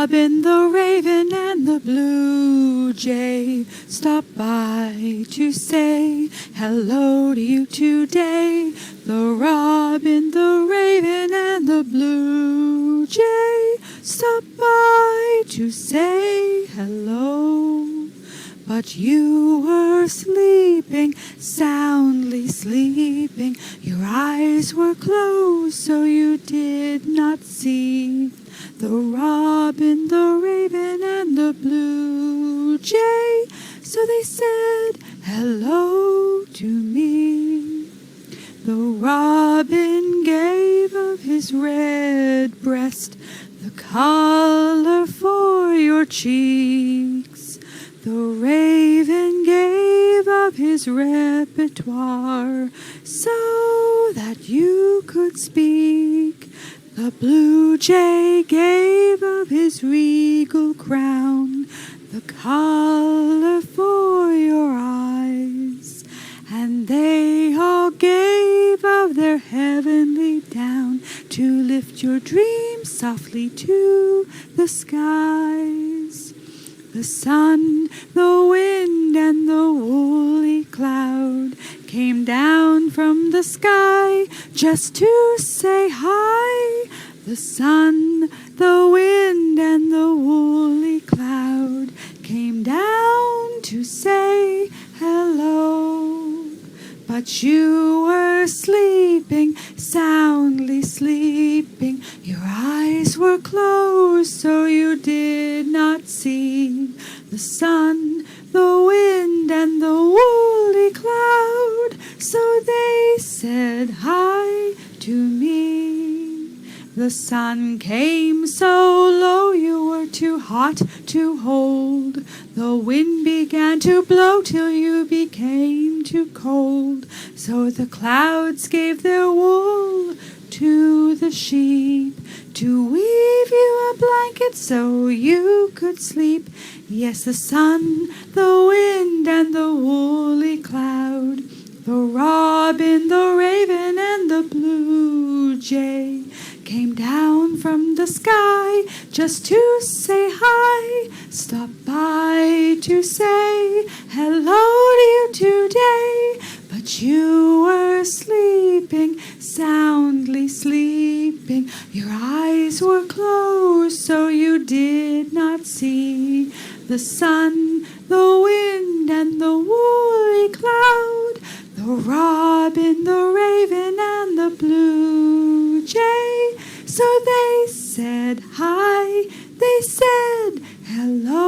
robin, the raven, and the blue jay stop by to say hello to you today. The robin, the raven, and the blue jay stop by to say hello. But you were sleeping, soundly sleeping. Your eyes were closed, so you did not see the robin, the raven, and the blue jay. So they said hello to me. The robin gave of his red breast the color for your cheeks. The raven gave of his repertoire so that you could speak. The blue jay gave of his regal crown the color for your eyes. And they all gave of their heavenly down to lift your dreams softly to the skies. The sun, the wind, and the woolly cloud came down from the sky just to say hi. The sun, the wind, and the woolly cloud came down to say hello. But you were sleeping, soundly sleeping. Your eyes were closed, so you did not see the sun, the wind, and the woolly cloud. So they said hi to me. The sun came so low you were too hot to hold. The wind began to blow till you became too cold. So the clouds gave their wool to the sheep to weave you a blanket so you could sleep. Yes, the sun, the wind, and the woolly cloud, the robin, the raven, and the blue jay came down from the sky just to say hi. Stop by to say hello to you today. But you were sleeping, soundly sleeping. Your eyes were closed, so you did not see the sun, the wind, and the woolly cloud, the robin, the raven, and the blue jay. So they said hi, they said hello.